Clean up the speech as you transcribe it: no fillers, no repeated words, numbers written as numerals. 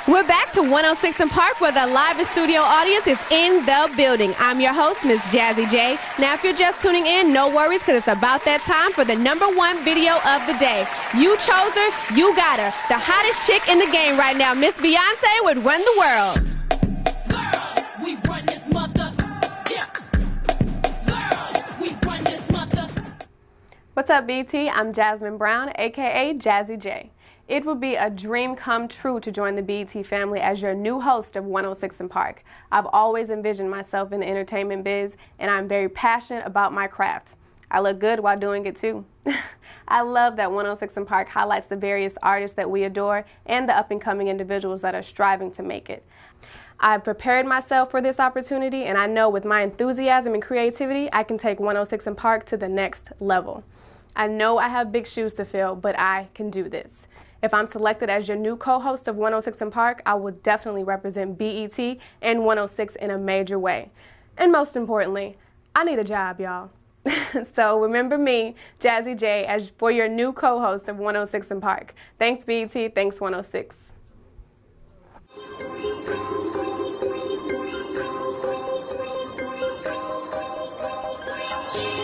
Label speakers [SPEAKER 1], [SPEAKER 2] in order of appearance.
[SPEAKER 1] We're back to 106 in Park, where the live and studio audience is in the building. I'm your host, Miss Jazzy J. Now, if you're just tuning in, no worries, because it's about that time for the #1 video of the day. You chose her, you got her. The hottest chick in the game right now, Miss Beyonce, would run the world.
[SPEAKER 2] Girls, we run this mother. Yeah. Girls, we run this mother.
[SPEAKER 1] What's up, BT? I'm Jasmine Brown, aka Jazzy J. It would be a dream come true to join the BET family as your new host of 106 in Park. I've always envisioned myself in the entertainment biz, and I'm very passionate about my craft. I look good while doing it too. I love that 106 in Park highlights the various artists that we adore and the up-and-coming individuals that are striving to make it. I've prepared myself for this opportunity, and I know with my enthusiasm and creativity, I can take 106 in Park to the next level. I know I have big shoes to fill, but I can do this. If I'm selected as your new co-host of 106 in Park, I will definitely represent BET and 106 in a major way. And most importantly, I need a job, y'all. So remember me, Jazzy J, as for your new co-host of 106 in Park. Thanks, BET. Thanks, 106.
[SPEAKER 2] Yeah.